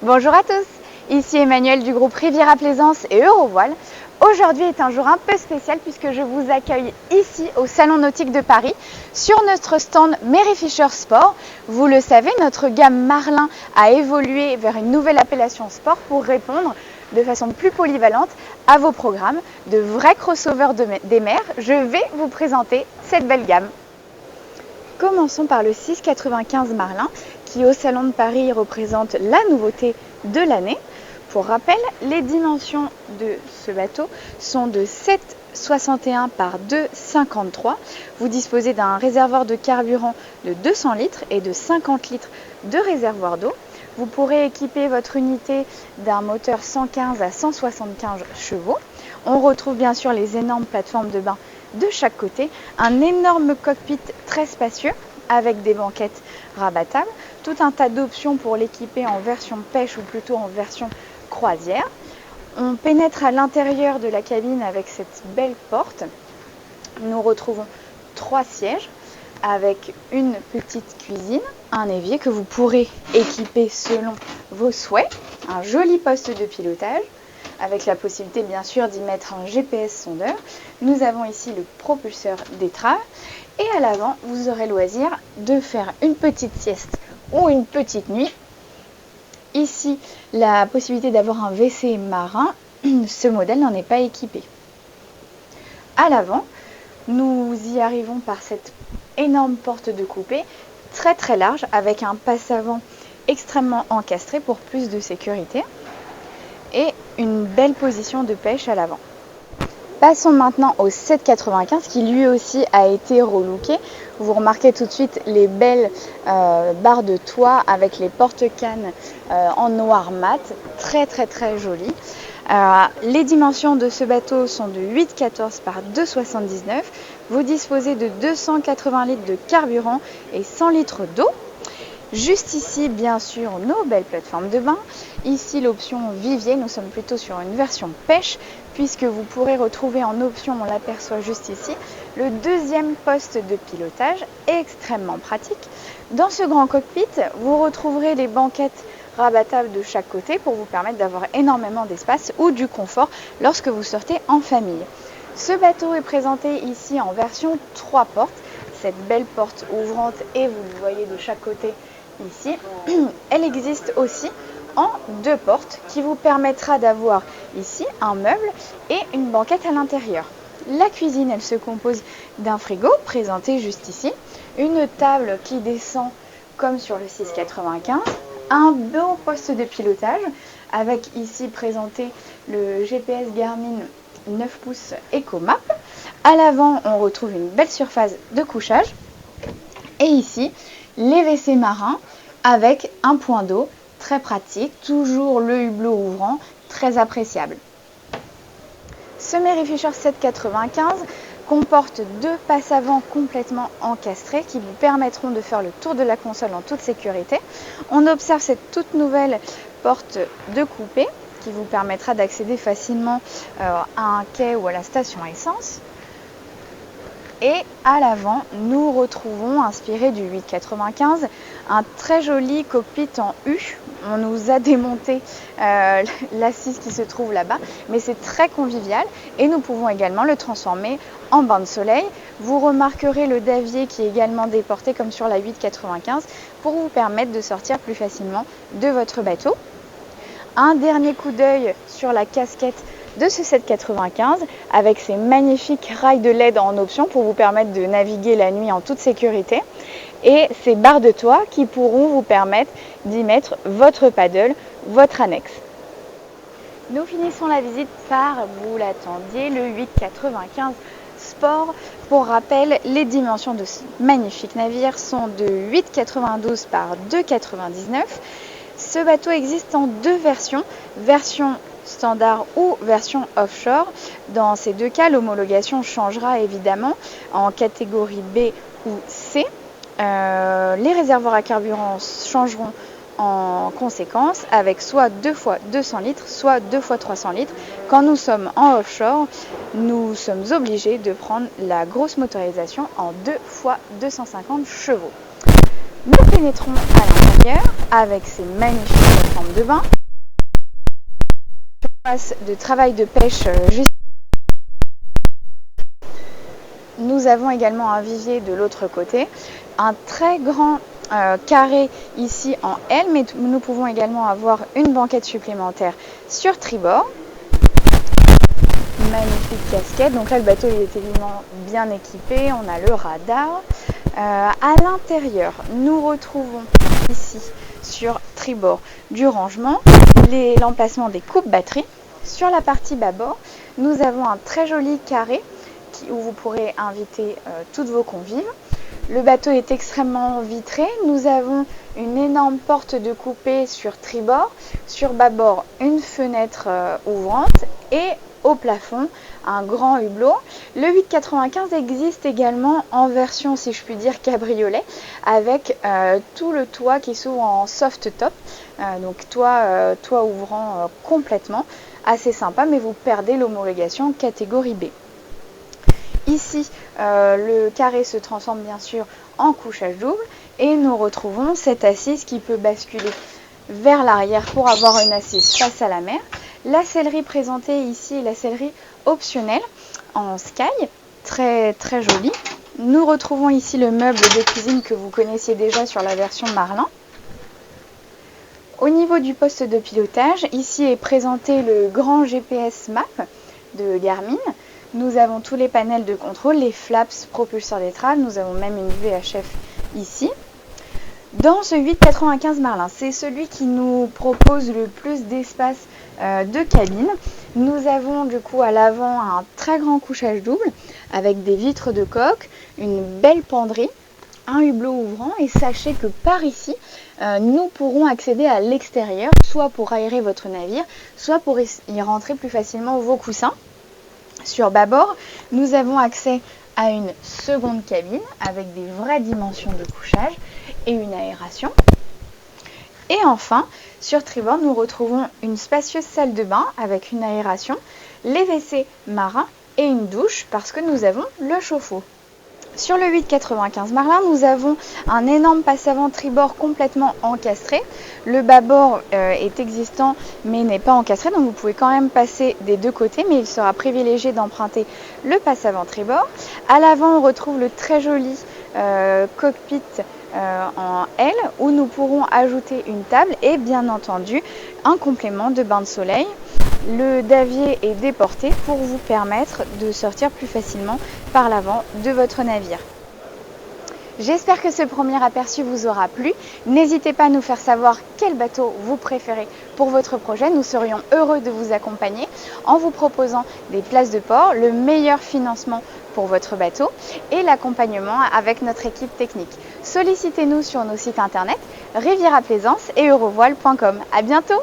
Bonjour à tous, ici Emmanuel du groupe Riviera Plaisance et Eurovoile. Aujourd'hui est un jour un peu spécial puisque je vous accueille ici au Salon Nautique de Paris sur notre stand Mary Fisher Sport. Vous le savez, notre gamme Marlin a évolué vers une nouvelle appellation sport pour répondre de façon plus polyvalente à vos programmes. De vrais crossovers des mers, je vais vous présenter cette belle gamme. Commençons par le 695 Marlin qui au Salon de Paris représente la nouveauté de l'année. Pour rappel, les dimensions de ce bateau sont de 7,61 par 2,53. Vous disposez d'un réservoir de carburant de 200 litres et de 50 litres de réservoir d'eau. Vous pourrez équiper votre unité d'un moteur 115 à 175 chevaux. On retrouve bien sûr les énormes plateformes de bain de chaque côté, un énorme cockpit très spacieux avec des banquettes rabattables, tout un tas d'options pour l'équiper en version pêche ou plutôt en version croisière. On pénètre à l'intérieur de la cabine avec cette belle porte. Nous retrouvons 3 sièges avec une petite cuisine, un évier que vous pourrez équiper selon vos souhaits, un joli poste de pilotage avec la possibilité bien sûr d'y mettre un GPS sondeur. Nous avons ici le propulseur d'étrave et à l'avant vous aurez loisir de faire une petite sieste ou une petite nuit. Ici la possibilité d'avoir un WC marin, ce modèle n'en est pas équipé. À l'avant nous y arrivons par cette énorme porte de coupé très large avec un passe-avant extrêmement encastré pour plus de sécurité et une belle position de pêche à l'avant. Passons maintenant au 795 qui lui aussi a été relooké. Vous remarquez tout de suite les belles barres de toit avec les porte-cannes en noir mat, très jolies. Les dimensions de ce bateau sont de 8,14 par 2,79. Vous disposez de 280 litres de carburant et 100 litres d'eau. Juste ici, bien sûr, nos belles plateformes de bain. Ici, l'option Vivier, nous sommes plutôt sur une version pêche, puisque vous pourrez retrouver en option, on l'aperçoit juste ici, le deuxième poste de pilotage, extrêmement pratique. Dans ce grand cockpit, vous retrouverez les banquettes rabattables de chaque côté pour vous permettre d'avoir énormément d'espace ou du confort lorsque vous sortez en famille. Ce bateau est présenté ici en version 3 portes, cette belle porte ouvrante et vous le voyez de chaque côté ici. Elle existe aussi en 2 portes qui vous permettra d'avoir ici un meuble et une banquette à l'intérieur. La cuisine, elle se compose d'un frigo présenté juste ici, une table qui descend comme sur le 695, un beau poste de pilotage avec ici présenté le GPS Garmin 9 pouces EcoMap. À l'avant, on retrouve une belle surface de couchage et ici, les WC marins avec un point d'eau très pratique, toujours le hublot ouvrant, très appréciable. Ce Mary Fisher 795 comporte 2 passes avant complètement encastrées qui vous permettront de faire le tour de la console en toute sécurité. On observe cette toute nouvelle porte de coupé qui vous permettra d'accéder facilement à un quai ou à la station essence. Et à l'avant, nous retrouvons, inspiré du 895, un très joli cockpit en U. On nous a démonté l'assise qui se trouve là-bas, mais c'est très convivial et nous pouvons également le transformer en bain de soleil. Vous remarquerez le davier qui est également déporté comme sur la 895 pour vous permettre de sortir plus facilement de votre bateau. Un dernier coup d'œil sur la casquette de ce 795 avec ces magnifiques rails de LED en option pour vous permettre de naviguer la nuit en toute sécurité et ces barres de toit qui pourront vous permettre d'y mettre votre paddle, votre annexe. Nous finissons la visite par, vous l'attendiez, le 895 Sport. Pour rappel, les dimensions de ce magnifique navire sont de 8,92 par 2,99. Ce bateau existe en 2 versions, version standard ou version offshore. Dans ces 2 cas, l'homologation changera évidemment en catégorie B ou C. Les réservoirs à carburant changeront en conséquence avec soit 2 fois 200 litres, soit 2 fois 300 litres. Quand nous sommes en offshore, nous sommes obligés de prendre la grosse motorisation en 2 fois 250 chevaux. Notre pénétrons à l'intérieur avec ces magnifiques plateformes de bain. Surface de travail de pêche juste. Nous avons également un vivier de l'autre côté, un très grand carré ici en L, mais nous pouvons également avoir une banquette supplémentaire sur tribord. Magnifique casquette, donc là le bateau il est évidemment bien équipé, on a le radar. À l'intérieur, nous retrouvons ici sur tribord du rangement, l'emplacement des coupes batteries. Sur la partie bâbord, nous avons un très joli carré où vous pourrez inviter toutes vos convives. Le bateau est extrêmement vitré. Nous avons une énorme porte de coupée sur tribord. Sur bâbord, une fenêtre ouvrante et au plafond, un grand hublot. Le 895 existe également en version, si je puis dire, cabriolet, avec tout le toit qui s'ouvre en soft top, donc toit ouvrant complètement. Assez sympa, mais vous perdez l'homologation catégorie B. Ici, le carré se transforme bien sûr en couchage double et nous retrouvons cette assise qui peut basculer vers l'arrière pour avoir une assise face à la mer. La sellerie présentée ici est la sellerie optionnelle en sky, très très jolie. Nous retrouvons ici le meuble de cuisine que vous connaissiez déjà sur la version Marlin. Au niveau du poste de pilotage, ici est présenté le grand GPS Map de Garmin. Nous avons tous les panels de contrôle, les flaps, propulseurs d'étrave, nous avons même une VHF ici. Dans ce 895 Marlin, c'est celui qui nous propose le plus d'espace de cabine. Nous avons du coup à l'avant un très grand couchage double avec des vitres de coque, une belle penderie, un hublot ouvrant et sachez que par ici, nous pourrons accéder à l'extérieur, soit pour aérer votre navire, soit pour y rentrer plus facilement vos coussins. Sur bâbord, nous avons accès à une seconde cabine avec des vraies dimensions de couchage et une aération. Et enfin, sur tribord, nous retrouvons une spacieuse salle de bain avec une aération, les WC marins et une douche parce que nous avons le chauffe-eau. Sur le 895 Marlin, nous avons un énorme passe-avant tribord complètement encastré. Le bâbord est existant mais n'est pas encastré, donc vous pouvez quand même passer des deux côtés, mais il sera privilégié d'emprunter le passe-avant tribord. À l'avant, on retrouve le très joli cockpit en L où nous pourrons ajouter une table et bien entendu un complément de bain de soleil. Le davier est déporté pour vous permettre de sortir plus facilement par l'avant de votre navire. J'espère que ce premier aperçu vous aura plu. N'hésitez pas à nous faire savoir quel bateau vous préférez pour votre projet. Nous serions heureux de vous accompagner en vous proposant des places de port, le meilleur financement pour votre bateau et l'accompagnement avec notre équipe technique. Sollicitez-nous sur nos sites internet Riviera Plaisance et eurovoile.com. À bientôt!